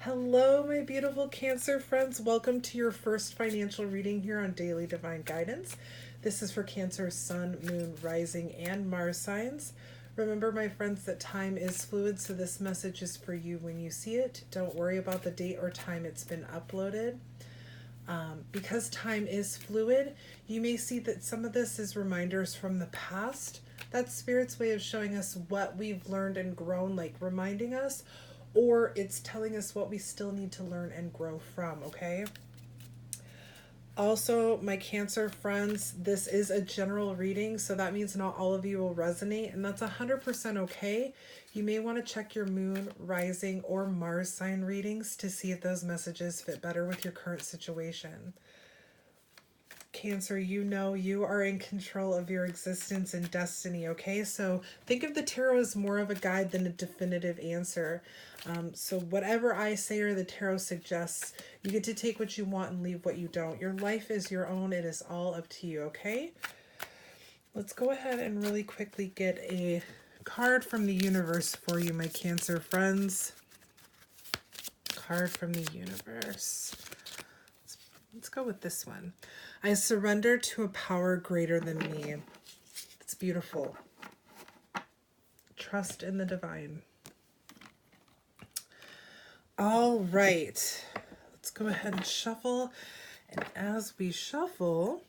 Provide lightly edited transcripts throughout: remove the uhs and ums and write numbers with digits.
Hello, my beautiful Cancer friends. Welcome to your first financial reading here on Daily Divine Guidance. This is for Cancer, Sun, Moon, Rising, and Mars signs. Remember, my friends, that time is fluid, so this message is for you when you see it. Don't worry about the date or time it's been uploaded. Because time is fluid, you may see that some of this is reminders from the past. That's Spirit's way of showing us what we've learned and grown, like reminding us, or it's telling us what we still need to learn and grow from, okay? Also, my Cancer friends, this is a general reading, so that means not all of you will resonate, and that's 100% okay. You may want to check your Moon, Rising, or Mars sign readings to see if those messages fit better with your current situation. Cancer, you know you are in control of your existence and destiny, okay? So think of the tarot as more of a guide than a definitive answer. So whatever I say or the tarot suggests, you get to take what you want and leave what you don't. Your life is your own. It is all up to you, okay? Let's go ahead and really quickly get a card from the universe for you, my Cancer friends. Card from the universe. Let's go with this one. I surrender to a power greater than me. It's beautiful. Trust in the divine. All right. Let's go ahead and shuffle. And as we shuffle,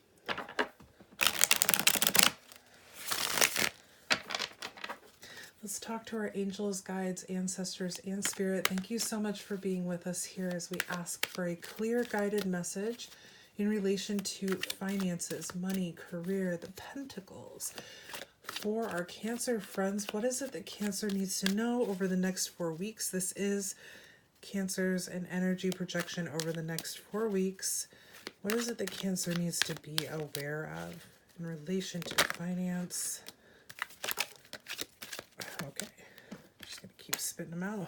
let's talk to our angels, guides, ancestors, and spirit. Thank you so much for being with us here as we ask for a clear, guided message in relation to finances, money, career, the pentacles. For our Cancer friends, what is it that Cancer needs to know over the next 4 weeks? This is Cancer's an energy projection over the next 4 weeks. What is it that Cancer needs to be aware of in relation to finance? Okay, I'm just going to keep spitting them out.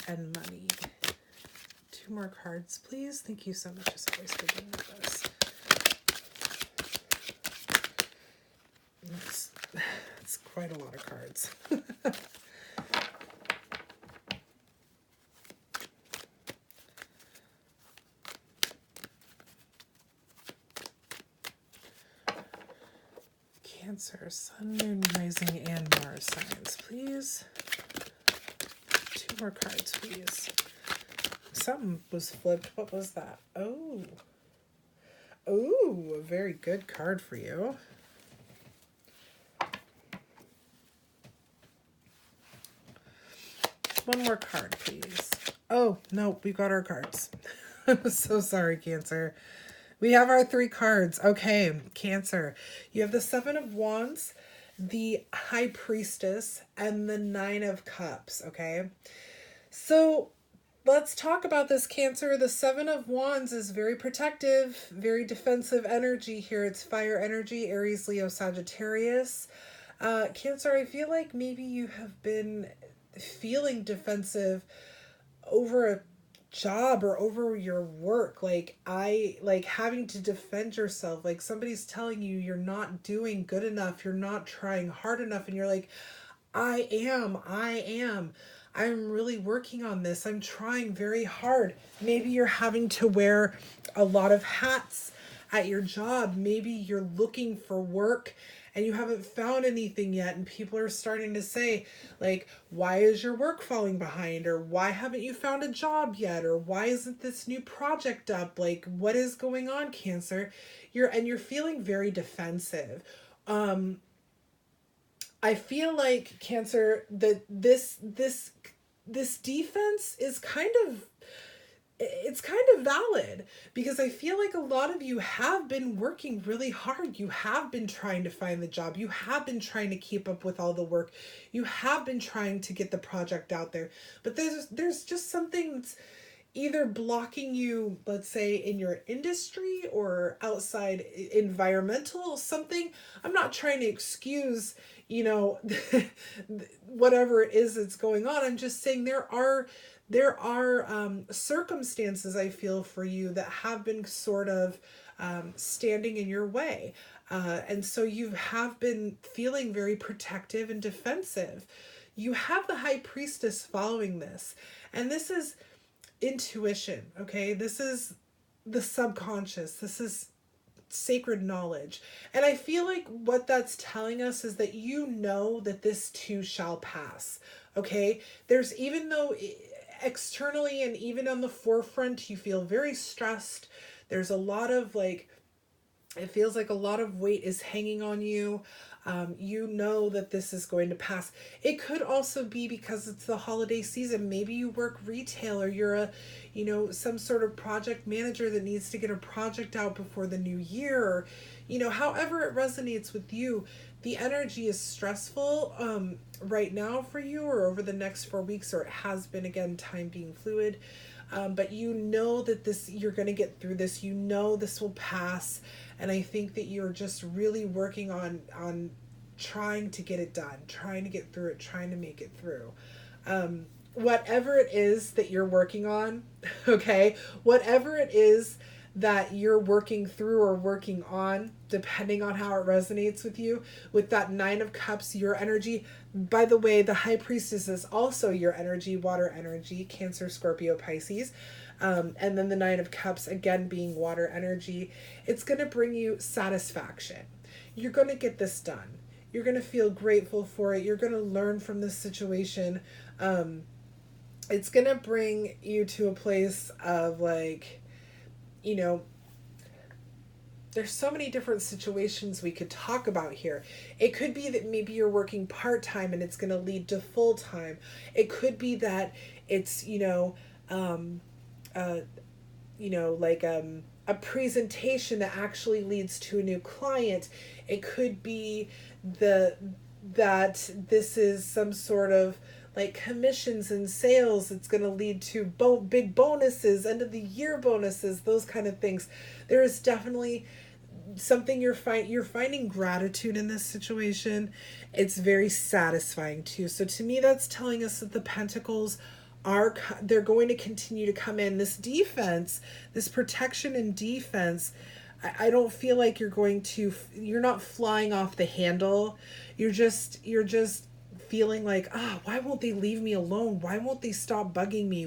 And money. 2 more cards, please. Thank you so much, as always, for being with us. That's quite a lot of cards. Cancer, Sun, Moon, Rising, and Mars signs, please. 2 more cards, please. Something was flipped. What was that? Oh, a very good card for you. One more card, please. Oh, no, we got our cards. I'm so sorry, Cancer. We have our 3 cards. Okay, Cancer. You have the 7 of Wands, the High Priestess, and the 9 of Cups, okay? So let's talk about this, Cancer. The 7 of Wands is very protective, very defensive energy here. It's fire energy, Aries, Leo, Sagittarius. Cancer, I feel like maybe you have been feeling defensive over a job or over your work, like having to defend yourself, like somebody's telling you you're not doing good enough, you're not trying hard enough, and you're like, I'm really working on this, I'm trying very hard. Maybe you're having to wear a lot of hats at your job. Maybe you're looking for work and you haven't found anything yet, and people are starting to say, like, why is your work falling behind, or why haven't you found a job yet, or why isn't this new project up, like, what is going on, Cancer? You're feeling very defensive. I feel like, Cancer, that this defense is kind of valid, because I feel like a lot of you have been working really hard. You have been trying to find the job. You have been trying to keep up with all the work. You have been trying to get the project out there. But there's just something that's either blocking you, let's say, in your industry or outside environmental something. I'm not trying to excuse, whatever it is that's going on. I'm just saying there are circumstances, I feel, for you that have been sort of standing in your way. And so you have been feeling very protective and defensive. You have the high priestess following this. And this is intuition, okay? This is the subconscious. This is sacred knowledge. And I feel like what that's telling us is that you know that this too shall pass. Okay? There's, even though externally and even on the forefront you feel very stressed, there's a lot of like, it feels like a lot of weight is hanging on you. You know that this is going to pass. It could also be because it's the holiday season. Maybe you work retail, or you're a, some sort of project manager that needs to get a project out before the new year, or, however it resonates with you. The energy is stressful right now for you, or over the next 4 weeks, or it has been, again, time being fluid. But you know that you're going to get through this. You know this will pass. And I think that you're just really working on trying to get it done, trying to get through it, trying to make it through. Whatever it is that you're working on, okay, whatever it is that you're working through or working on, depending on how it resonates with you, with that 9 of Cups, your energy. By the way, the High Priestess is also your energy, water energy, Cancer, Scorpio, Pisces. And then the 9 of Cups, again, being water energy. It's going to bring you satisfaction. You're going to get this done. You're going to feel grateful for it. You're going to learn from this situation. It's going to bring you to a place of like, there's so many different situations we could talk about here. It could be that maybe you're working part-time and it's going to lead to full-time. It could be that it's, a presentation that actually leads to a new client. It could be that this is some sort of like commissions and sales. It's going to lead to big bonuses, end of the year bonuses, those kind of things. There is definitely something you're finding gratitude in this situation. It's very satisfying too. So to me, that's telling us that the Pentacles they're going to continue to come in. This defense, this protection and defense, I don't feel like you're not flying off the handle. You're just feeling like, why won't they leave me alone? Why won't they stop bugging me?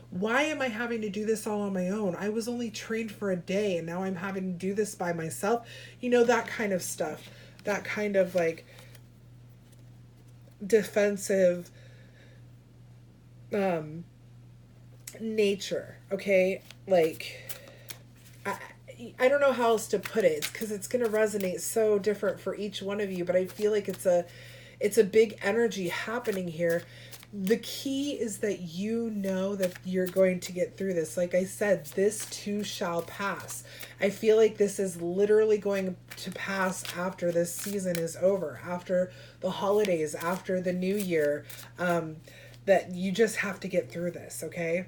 Why am I having to do this all on my own? I was only trained for a day and now I'm having to do this by myself. That kind of stuff. That kind of like defensive nature, okay? Like, I don't know how else to put it. It's because it's going to resonate so different for each one of you, but I feel like it's a big energy happening here. The key is that you know that you're going to get through this. Like I said, this too shall pass. I feel like this is literally going to pass after this season is over, after the holidays, after the new year, that you just have to get through this, okay?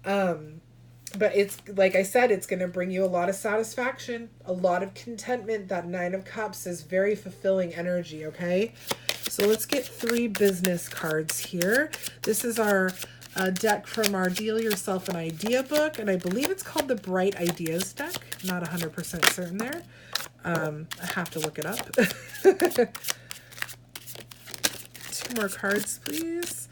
But it's, like I said, it's going to bring you a lot of satisfaction, a lot of contentment. That 9 of Cups is very fulfilling energy, okay? So let's get 3 business cards here. This is our deck from our Deal Yourself an Idea book, and I believe it's called the Bright Ideas deck. Not 100% certain there. I have to look it up. 2 more cards, please.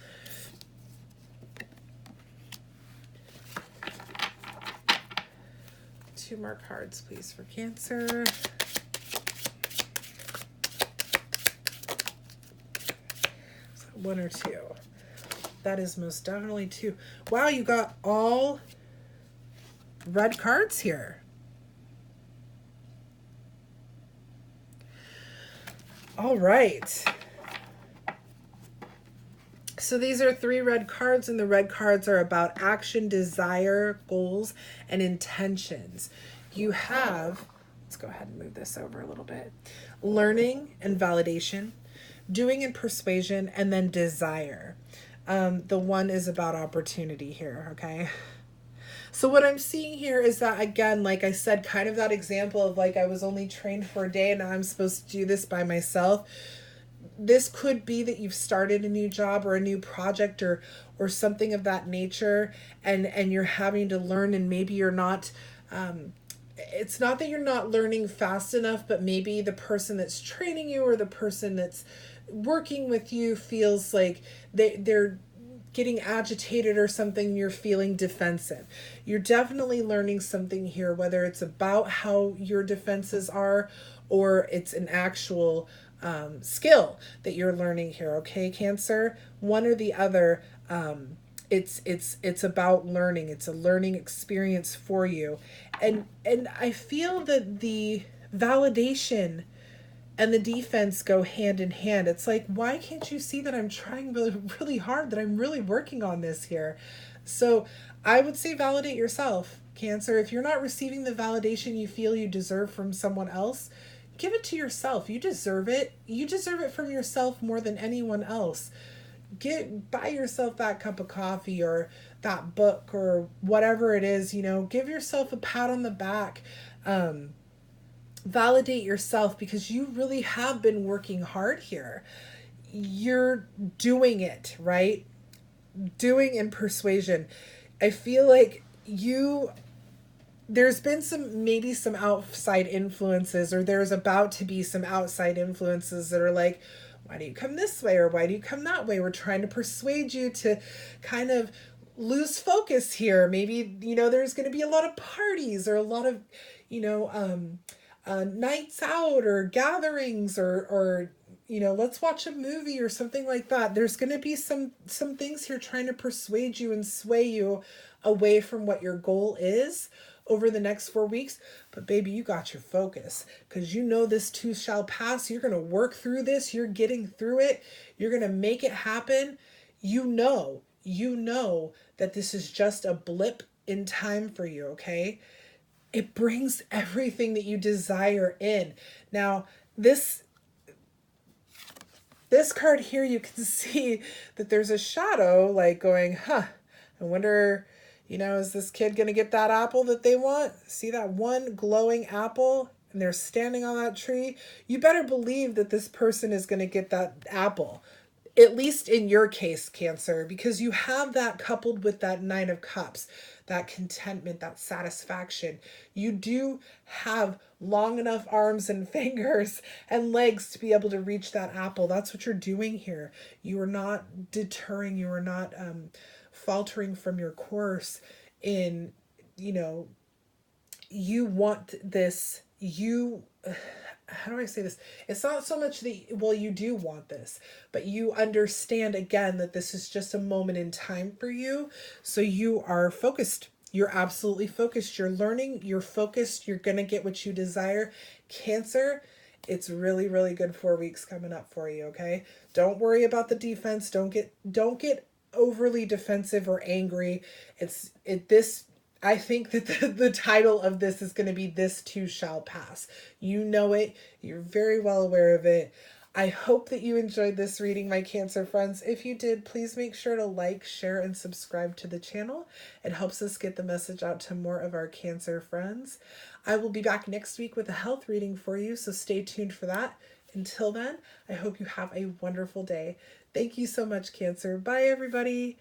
Two more cards, please, for Cancer. So 1 or 2. That is most definitely 2. Wow, you got all red cards here. All right. So these are 3 red cards, and the red cards are about action, desire, goals, and intentions. You have, let's go ahead and move this over a little bit, learning and validation, doing and persuasion, and then desire. The 1 is about opportunity here, okay? So what I'm seeing here is that, again, like I said, kind of that example of like I was only trained for a day and now I'm supposed to do this by myself. This could be that you've started a new job or a new project or something of that nature, and you're having to learn, and maybe you're not it's not that you're not learning fast enough, but maybe the person that's training you or the person that's working with you feels like they're getting agitated or something, you're feeling defensive. You're definitely learning something here, whether it's about how your defenses are or it's an actual skill that you're learning here. Okay, Cancer, one or the other. It's about learning. It's a learning experience for you, and I feel that the validation and the defense go hand in hand. It's like, why can't you see that I'm trying really, really hard, that I'm really working on this here? So I would say validate yourself, Cancer. If you're not receiving the validation you feel you deserve from someone else, give it to yourself. You deserve it. You deserve it from yourself more than anyone else. Buy yourself that cup of coffee or that book or whatever it is, give yourself a pat on the back. Validate yourself because you really have been working hard here. You're doing it, right? Doing in persuasion. I feel like there's been maybe some outside influences, or there's about to be some outside influences that are like, why do you come this way or why do you come that way? We're trying to persuade you to kind of lose focus here. Maybe, there's going to be a lot of parties or a lot of, nights out or gatherings or let's watch a movie or something like that. There's going to be some things here trying to persuade you and sway you away from what your goal is over the next 4 weeks. But baby, you got your focus because this too shall pass. You're going to work through this. You're getting through it. You're going to make it happen. You know that this is just a blip in time for you, okay? It brings everything that you desire in. Now, this card here, you can see that there's a shadow like going, I wonder, is this kid going to get that apple that they want? See that one glowing apple? And they're standing on that tree. You better believe that this person is going to get that apple. At least in your case, Cancer, because you have that coupled with that Nine of Cups, that contentment, that satisfaction. You do have long enough arms and fingers and legs to be able to reach that apple. That's what you're doing here. You are not deterring. You are not faltering from your course in, you want this, how do I say this? It's not so much that, you do want this, but you understand again that this is just a moment in time for you. So you are focused. You're absolutely focused. You're learning. You're focused. You're going to get what you desire. Cancer, it's really, really good 4 weeks coming up for you. Okay. Don't worry about the defense. Don't get overly defensive or angry. I think that the title of this is going to be This Too Shall Pass. You know it. You're very well aware of it. I hope that you enjoyed this reading, my Cancer friends. If you did, please make sure to like, share, and subscribe to the channel. It helps us get the message out to more of our Cancer friends. I will be back next week with a health reading for you, so stay tuned for that. Until then, I hope you have a wonderful day. Thank you so much, Cancer. Bye, everybody.